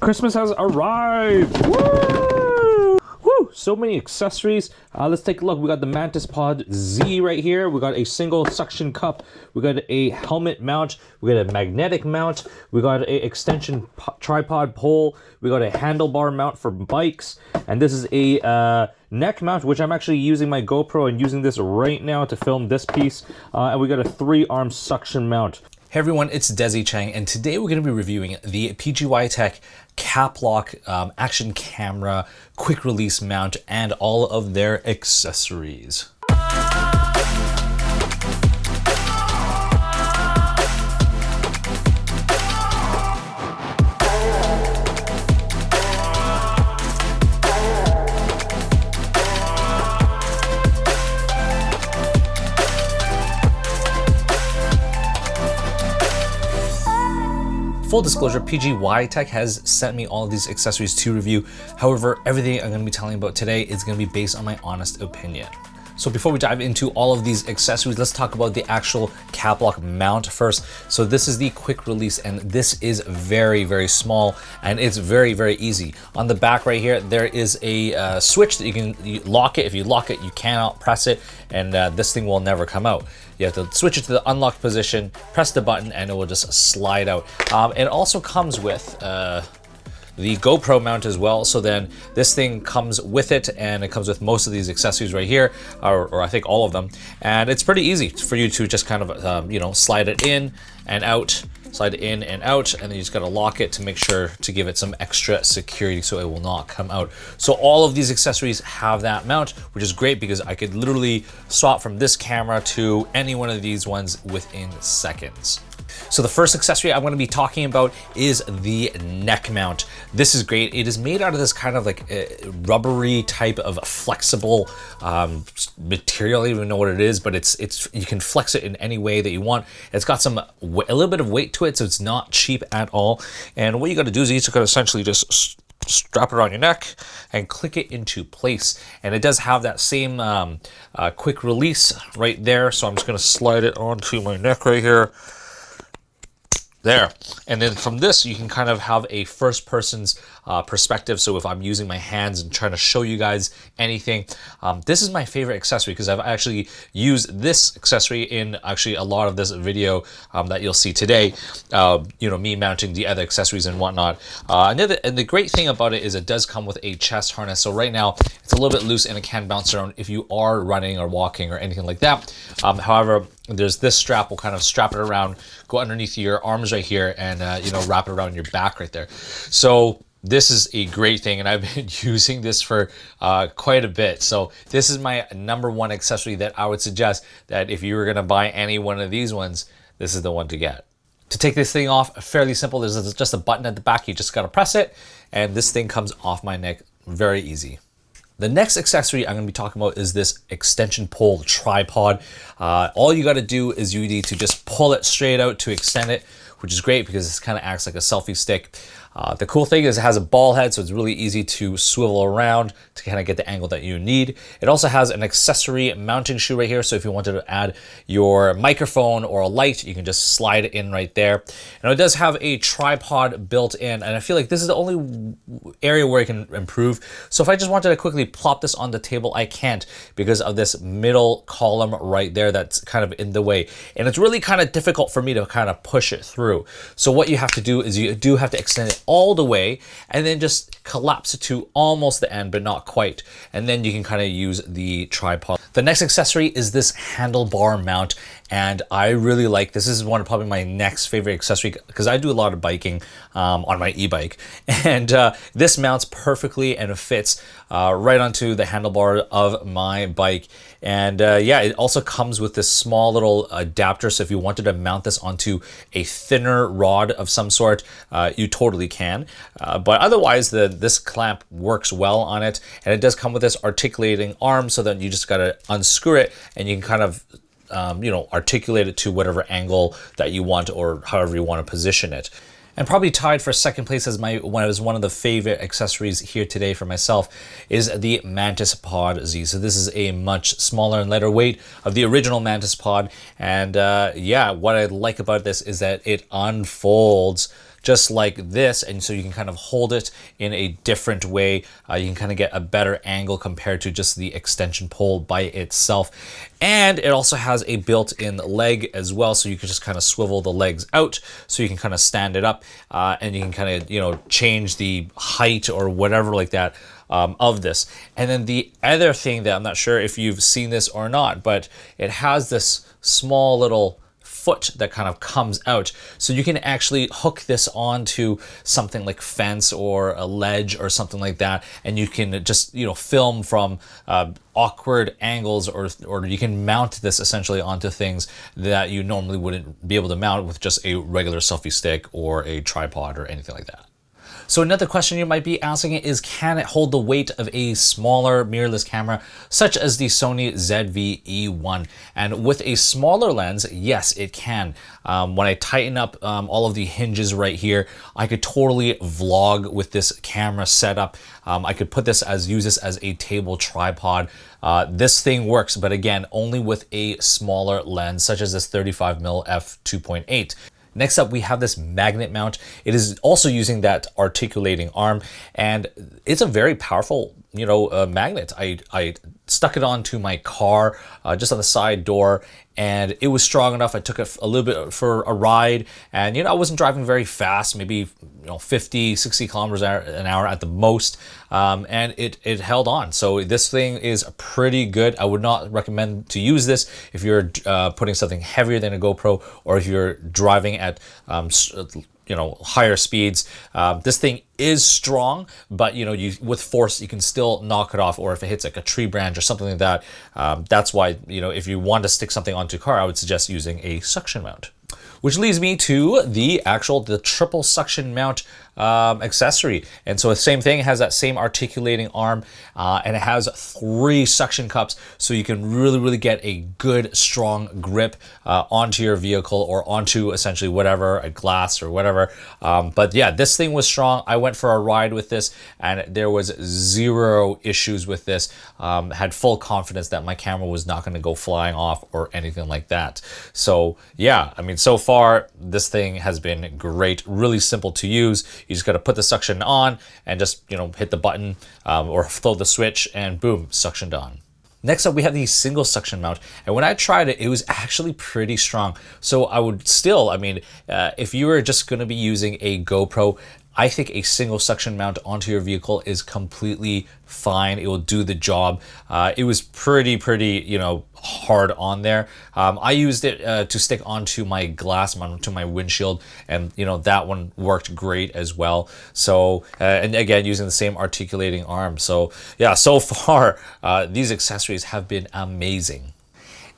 Christmas has arrived! Woo! Woo! So many accessories. Let's take a look. We got the Mantis Pod Z right here. We got a single suction cup. We got a helmet mount. We got a magnetic mount. We got a extension tripod pole. We got a handlebar mount for bikes. And this is a neck mount, which I'm actually using my GoPro and using this right now to film this piece. And we got a 3-arm suction mount. Hey everyone, it's Desy Cheng, and today we're going to be reviewing the PGYTECH Caplock action camera quick release mount and all of their accessories. Full disclosure, PGYTECH has sent me all of these accessories to review. However, everything I'm going to be telling you about today is going to be based on my honest opinion. So before we dive into all of these accessories, let's talk about the actual Caplock mount first. So this is the quick release, and this is very, very small, and it's very, very easy. On the back right here, there is a switch that you can lock it. If you lock it, you cannot press it, and this thing will never come out. You have to switch it to the unlocked position, press the button, and it will just slide out. It also comes with the GoPro mount as well. So then this thing comes with it, and it comes with most of these accessories right here, or I think all of them. And it's pretty easy for you to just kind of, you know, slide it in and out, slide it in and out, and then you just gotta lock it to make sure to give it some extra security so it will not come out. So all of these accessories have that mount, which is great because I could literally swap from this camera to any one of these ones within seconds. So the first accessory I'm going to be talking about is the neck mount. This is great. It is made out of this kind of like rubbery type of flexible material. I don't even know what it is, but it's you can flex it in any way that you want. It's got a little bit of weight to it, so it's not cheap at all. And what you got to do is you just got to essentially just strap it around your neck and click it into place. And it does have that same quick release right there. So I'm just going to slide it onto my neck right here. There. And then from this, you can kind of have a first person's perspective. So if I'm using my hands and trying to show you guys anything, this is my favorite accessory because I've actually used this accessory in actually a lot of this video that you'll see today, you know, me mounting the other accessories and whatnot. And the great thing about it is it does come with a chest harness. So right now it's a little bit loose and it can bounce around if you are running or walking or anything like that. However, there's this strap, will kind of strap it around, go underneath your arms right here, and you know, wrap it around your back right there. So this is a great thing, and I've been using this for quite a bit. So this is my #1 accessory that I would suggest that if you were going to buy any one of these ones, this is the one to get. To take this thing off, fairly simple. There's just a button at the back. You just got to press it, and this thing comes off my neck very easy. The next accessory I'm going to be talking about is this extension pole tripod. All you got to do is you need to just pull it straight out to extend it, which is great because this kind of acts like a selfie stick. The cool thing is it has a ball head, so it's really easy to swivel around to kind of get the angle that you need. It also has an accessory mounting shoe right here, so if you wanted to add your microphone or a light, you can just slide it in right there. And it does have a tripod built in, and I feel like this is the only area where it can improve. So if I just wanted to quickly plop this on the table, I can't because of this middle column right there that's kind of in the way. And it's really kind of difficult for me to kind of push it through. So what you have to do is you do have to extend it all the way and then just collapse it to almost the end, but not quite. And then you can kind of use the tripod. The next accessory is this handlebar mount, and I really like this. This is one of probably my next favorite accessory because I do a lot of biking on my e-bike, and this mounts perfectly and it fits right onto the handlebar of my bike. And yeah, it also comes with this small little adapter, so if you wanted to mount this onto a thinner rod of some sort, you totally can. But otherwise, this clamp works well on it, and it does come with this articulating arm, so that you just gotta unscrew it, and you can kind of you know, articulate it to whatever angle that you want or however you want to position it. And probably tied for second place as one of the favorite accessories here today for myself is the Mantis Pod Z. So this is a much smaller and lighter weight of the original Mantis Pod. And yeah, what I like about this is that it unfolds just like this, and so you can kind of hold it in a different way. You can kind of get a better angle compared to just the extension pole by itself. And it also has a built-in leg as well, so you can just kind of swivel the legs out so you can kind of stand it up, and you can kind of, you know, change the height or whatever like that of this. And then the other thing that I'm not sure if you've seen this or not, but it has this small little foot that kind of comes out, so you can actually hook this onto something like fence or a ledge or something like that, and you can just, you know, film from awkward angles, or you can mount this essentially onto things that you normally wouldn't be able to mount with just a regular selfie stick or a tripod or anything like that. So another question you might be asking is, can it hold the weight of a smaller mirrorless camera such as the Sony ZV-E1? And with a smaller lens, yes, it can. When I tighten up all of the hinges right here, I could totally vlog with this camera setup. I could use this as a table tripod. This thing works, but again, only with a smaller lens such as this 35mm f2.8. Next up, we have this magnet mount. It is also using that articulating arm, and it's a very powerful, you know, magnet. I stuck it onto my car, just on the side door, and it was strong enough. I took it a little bit for a ride, and, you know, I wasn't driving very fast, maybe, you know, 50, 60 kilometers an hour at the most, and it held on. So this thing is pretty good. I would not recommend to use this if you're putting something heavier than a GoPro, or if you're driving at you know, higher speeds. This thing is strong, but, you know, with force you can still knock it off, or if it hits like a tree branch or something like that. That's why, you know, if you want to stick something onto a car, I would suggest using a suction mount. Which leads me to the triple suction mount accessory. And so the same thing, it has that same articulating arm, and it has 3 suction cups, so you can really get a good strong grip onto your vehicle, or onto essentially whatever, a glass or whatever. But yeah, this thing was strong. I went for a ride with this and there was 0 issues with this. Had full confidence that my camera was not going to go flying off or anything like that. So yeah, I mean, so far this thing has been great, really simple to use. You just got to put the suction on and just, you know, hit the button or throw the switch, and boom, suctioned on. Next up, we have the single suction mount, and when I tried it, it was actually pretty strong. So I would still, I mean, if you were just going to be using a GoPro, I think a single suction mount onto your vehicle is completely fine. It will do the job. It was pretty, you know, hard on there. I used it to stick onto my glass, onto my windshield, and, you know, that one worked great as well. So, and again, using the same articulating arm. So yeah, so far, these accessories have been amazing.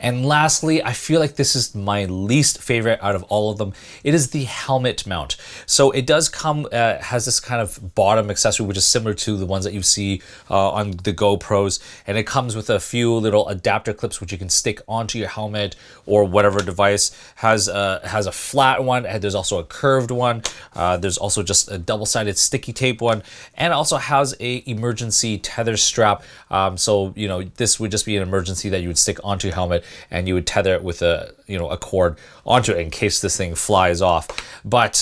And lastly, I feel like this is my least favorite out of all of them. It is the helmet mount. So it does come, has this kind of bottom accessory, which is similar to the ones that you see on the GoPros. And it comes with a few little adapter clips, which you can stick onto your helmet or whatever device. Has a flat one, and there's also a curved one. There's also just a double-sided sticky tape one, and it also has a emergency tether strap. So, you know, this would just be an emergency that you would stick onto your helmet, and you would tether it with a cord onto it in case this thing flies off. But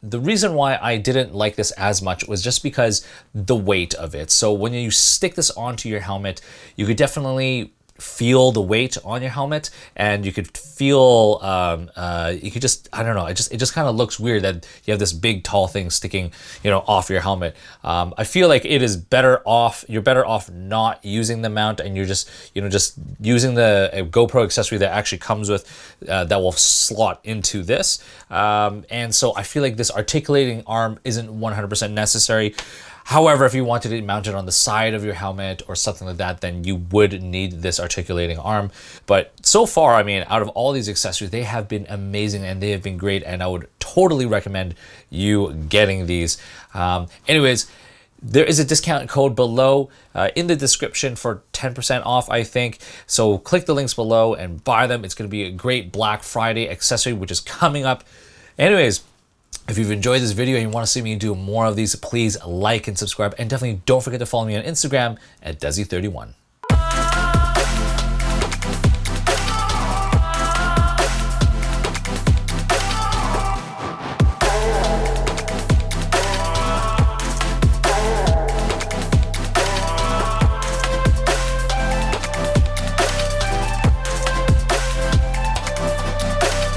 the reason why I didn't like this as much was just because the weight of it. So when you stick this onto your helmet, you could definitely feel the weight on your helmet, and you could feel you could just, I don't know, it just kind of looks weird that you have this big tall thing sticking, you know, off your helmet. I feel like it is better off, you're better off not using the mount, and you're just, you know, just using the GoPro accessory that actually comes with that will slot into this. And so I feel like this articulating arm isn't 100% necessary. However, if you wanted it mounted on the side of your helmet or something like that, then you would need this articulating arm. But so far, I mean, out of all these accessories, they have been amazing and they have been great, and I would totally recommend you getting these. Anyways, there is a discount code below in the description for 10% off, I think. So click the links below and buy them. It's going to be a great Black Friday accessory, which is coming up. Anyways, if you've enjoyed this video and you want to see me do more of these, please like and subscribe, and definitely don't forget to follow me on Instagram at Desy31.